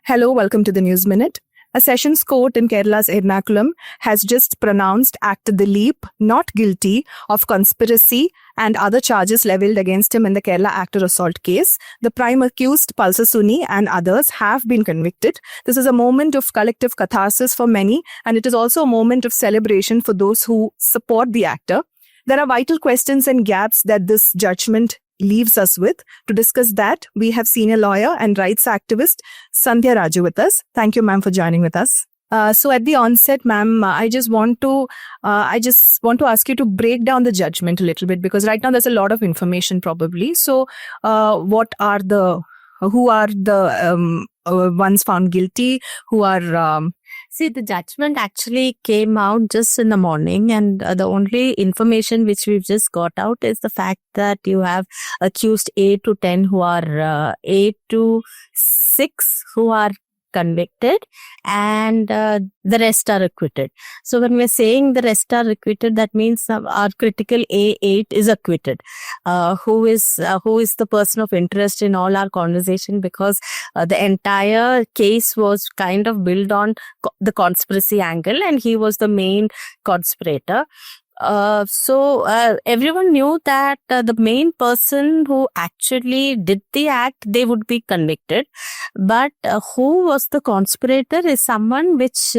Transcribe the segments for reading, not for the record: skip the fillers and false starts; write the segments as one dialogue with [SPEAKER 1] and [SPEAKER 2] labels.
[SPEAKER 1] Hello, welcome to the News Minute. A sessions court in Kerala's Ernakulam has just pronounced Actor Dileep not guilty of conspiracy and other charges leveled against him in the Kerala actor assault case. The prime accused, Pulsar Suni, and others have been convicted. This is a moment of collective catharsis for many, and it is also a moment of celebration for those who support the actor. There are vital questions and gaps that this judgment leaves us with. To discuss that, we have senior lawyer and rights activist Sandhya Raju with us. Thank you, ma'am, for joining with us. So at the onset, ma'am, I just want to ask you to break down the judgment a little bit, because right now there's a lot of information probably. So who are the ones found guilty? Who are
[SPEAKER 2] See, the judgment actually came out just in the morning, and the only information which we've just got out is the fact that you have accused 8 to 10 who are 8 to 6 who are convicted, and the rest are acquitted. So when we're saying the rest are acquitted, that means our critical A8 is acquitted. Who is the person of interest in all our conversation, because the entire case was kind of built on the conspiracy angle, and he was the main conspirator. So everyone knew that the main person who actually did the act, they would be convicted. But who was the conspirator is someone which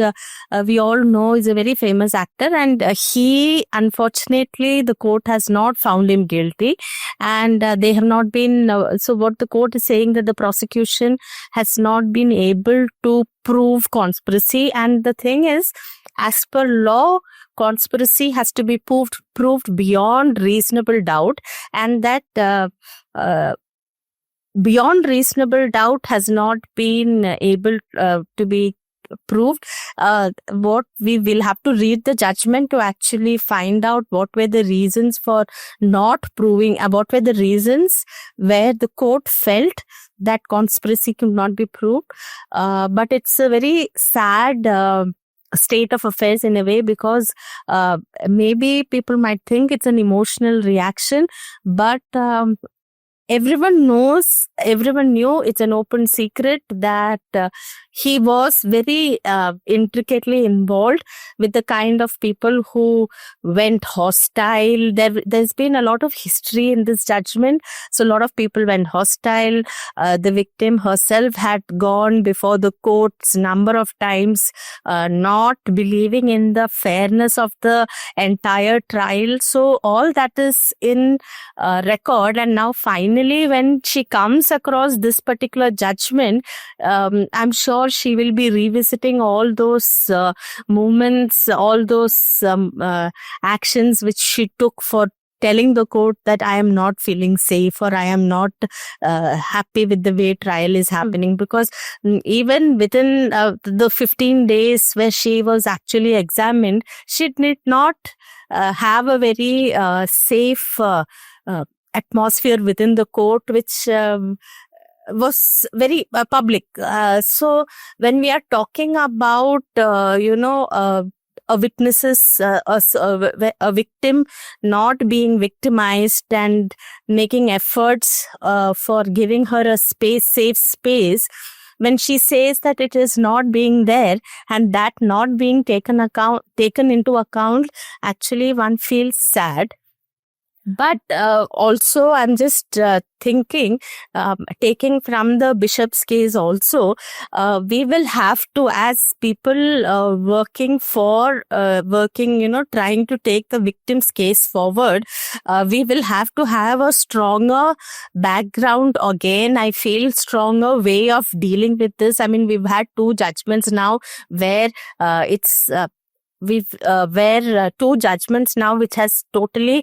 [SPEAKER 2] we all know is a very famous actor, and he, unfortunately, the court has not found him guilty, and they have not been. So what the court is saying, that the prosecution has not been able to prove conspiracy, and the thing is, as per law, conspiracy has to be proved beyond reasonable doubt, and that beyond reasonable doubt has not been able to be proved. What we will have to read the judgment to actually find out what were the reasons for not proving, what were the reasons where the court felt that conspiracy could not be proved. But it's a very sad state of affairs in a way, because maybe people might think it's an emotional reaction, but everyone knew, it's an open secret that he was very intricately involved with the kind of people who went hostile. There's been a lot of history in this judgment. So a lot of people went hostile. The victim herself had gone before the courts number of times, not believing in the fairness of the entire trial. So all that is in record, and now finally when she comes across this particular judgment, I'm sure she will be revisiting all those moments, all those actions which she took for telling the court that I am not feeling safe, or I am not happy with the way trial is happening. Because even within the 15 days where she was actually examined, she did not have a very safe atmosphere within the court, which was very public. So when we are talking about, a victim not being victimized and making efforts for giving her a safe space, when she says that it is not being there and that not being taken into account, actually one feels sad. But also I'm just thinking, taking from the Bishop's case also, we will have to, as people working, trying to take the victim's case forward, we will have to have a stronger background again. I feel stronger way of dealing with this. I mean, we've had 2 judgments now where where 2 judgments now which has totally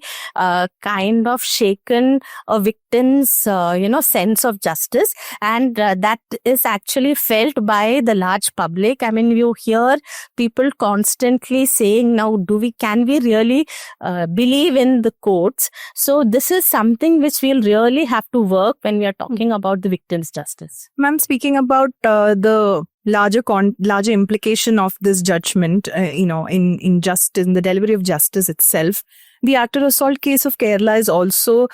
[SPEAKER 2] kind of shaken a victim's sense of justice, and that is actually felt by the large public. I mean, you hear people constantly saying, now can we really believe in the courts? So this is something which we'll really have to work when we are talking about the victim's justice.
[SPEAKER 1] Ma'am, speaking about the larger implication of this judgment, in the delivery of justice itself, The actor assault case of Kerala is also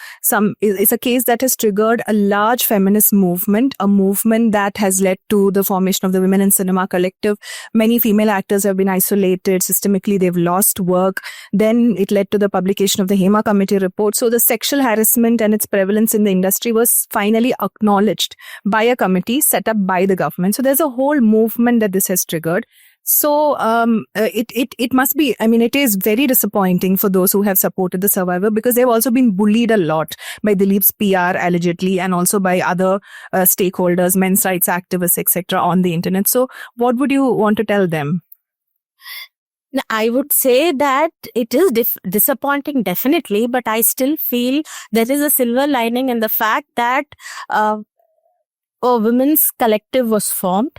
[SPEAKER 1] it's a case that has triggered a large feminist movement, a movement that has led to the formation of the Women in Cinema Collective. Many female actors have been isolated. Systemically, they've lost work. Then it led to the publication of the Hema Committee report. So the sexual harassment and its prevalence in the industry was finally acknowledged by a committee set up by the government. So there's a whole movement that this has triggered. So it must be, I mean, it is very disappointing for those who have supported the survivor, because they've also been bullied a lot by Dileep's PR allegedly, and also by other stakeholders, men's rights activists, etc. on the internet. So what would you want to tell them?
[SPEAKER 2] I would say that it is disappointing, definitely, but I still feel there is a silver lining in the fact that a women's collective was formed.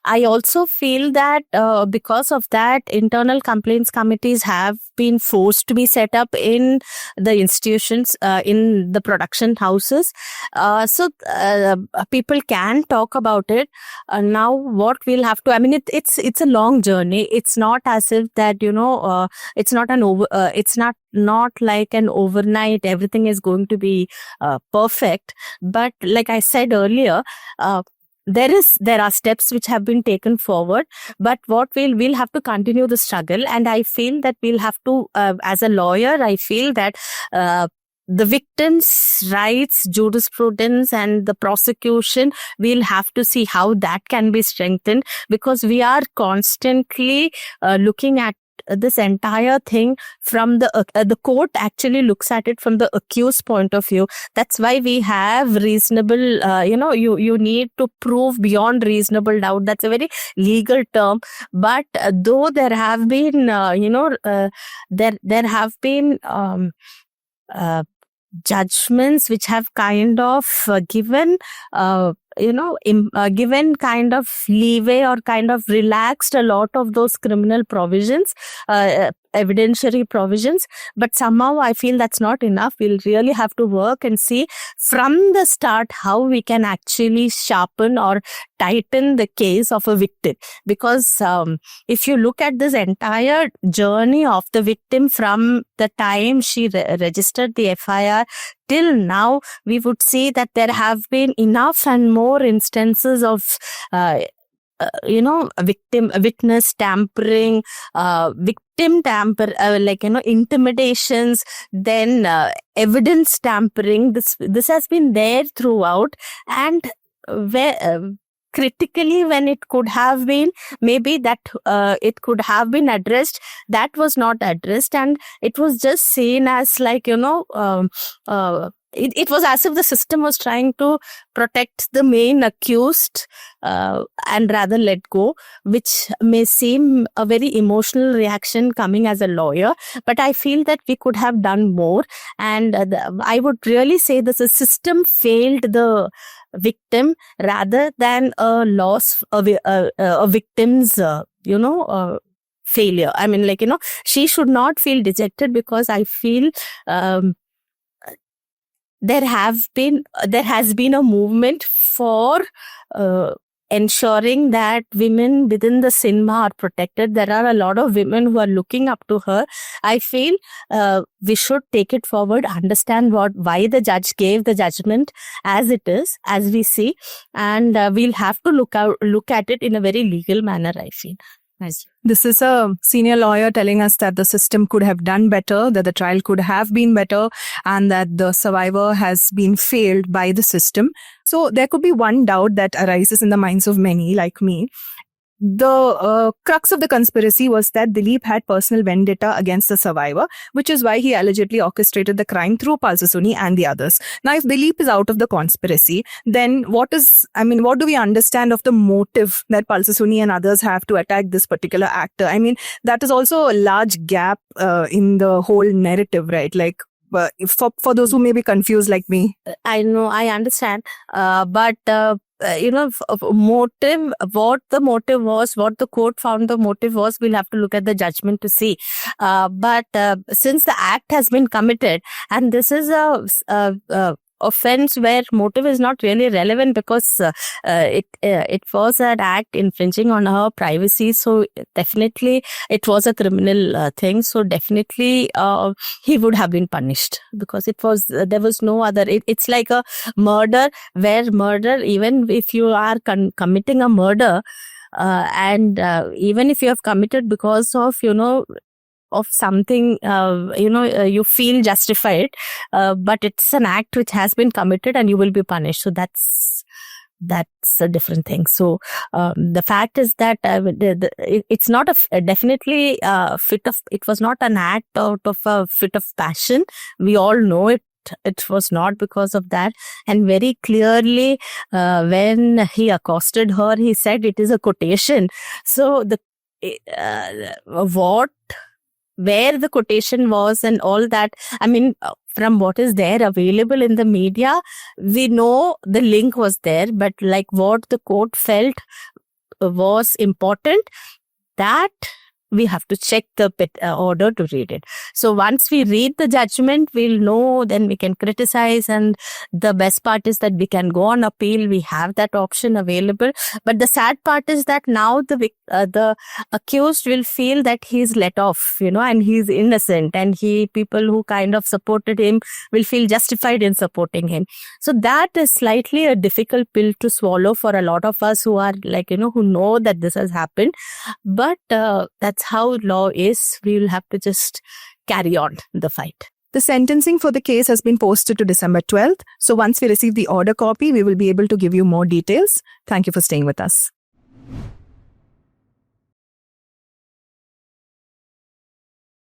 [SPEAKER 2] I also feel that because of that, internal complaints committees have been forced to be set up in the institutions, in the production houses. So people can talk about it. Now what we'll have to, I mean, it's a long journey. It's not as if that, it's not not like an overnight, everything is going to be perfect. But like I said earlier, there are steps which have been taken forward, but what we'll have to continue the struggle. And I feel that we'll have to, as a lawyer, I feel that the victims' rights, jurisprudence, and the prosecution, we'll have to see how that can be strengthened, because we are constantly looking at this entire thing from the court actually looks at it from the accused point of view. That's why we have reasonable, you need to prove beyond reasonable doubt. That's a very legal term. But though there have been, there have been judgments which have kind of given given kind of leeway or kind of relaxed a lot of those criminal provisions, evidentiary provisions. But somehow I feel that's not enough. We'll really have to work and see from the start how we can actually sharpen or tighten the case of a victim. Because if you look at this entire journey of the victim from the time she registered the FIR till now, we would see that there have been enough and more instances of witness tampering, intimidations, then evidence tampering. This has been there throughout, and where critically, when it could have been, maybe that it could have been addressed, that was not addressed, and it was just seen as like, it was as if the system was trying to protect the main accused and rather let go, which may seem a very emotional reaction coming as a lawyer. But I feel that we could have done more. And I would really say that the system failed the victim rather than a loss, a victim's, failure. I mean, she should not feel dejected, because I feel there has been a movement for ensuring that women within the cinema are protected. There are a lot of women who are looking up to her. I feel we should take it forward, understand why the judge gave the judgment as it is, as we see, and we'll have to look at it in a very legal manner, I feel. Nice.
[SPEAKER 1] This is a senior lawyer telling us that the system could have done better, that the trial could have been better, and that the survivor has been failed by the system. So there could be one doubt that arises in the minds of many like me. The crux of the conspiracy was that Dileep had personal vendetta against the survivor, which is why he allegedly orchestrated the crime through Palsasuni and the others. Now, if Dileep is out of the conspiracy, then what do we understand of the motive that Palsasuni and others have to attack this particular actor? I mean, that is also a large gap in the whole narrative, right? Like, for those who may be confused like me.
[SPEAKER 2] I know, I understand, but motive, what the motive was, what the court found the motive was, we'll have to look at the judgment to see. But since the act has been committed, and this is a offense where motive is not really relevant, because it was an act infringing on her privacy. So definitely it was a criminal thing. So definitely he would have been punished, because it was there was no other. It's like a murder, where murder, even if you are committing a murder, and even if you have committed because of of something, you feel justified, but it's an act which has been committed and you will be punished. So that's a different thing. So the fact is that it's not definitely it was not an act out of a fit of passion. We all know it. It was not because of that. And very clearly, when he accosted her, he said it is a quotation. So where the quotation was and all that, I mean, from what is there available in the media, we know the link was there, but like what the court felt was important, that we have to check the order to read it. So once we read the judgment, we'll know, then we can criticize. And the best part is that we can go on appeal. We have that option available. But the sad part is that now the accused will feel that he's let off, and he's innocent. And people who kind of supported him will feel justified in supporting him. So that is slightly a difficult pill to swallow for a lot of us who are who know that this has happened. But that's how law is. We will have to just carry on the fight.
[SPEAKER 1] The sentencing for the case has been posted to December 12th. So once we receive the order copy, we will be able to give you more details. Thank you for staying with us.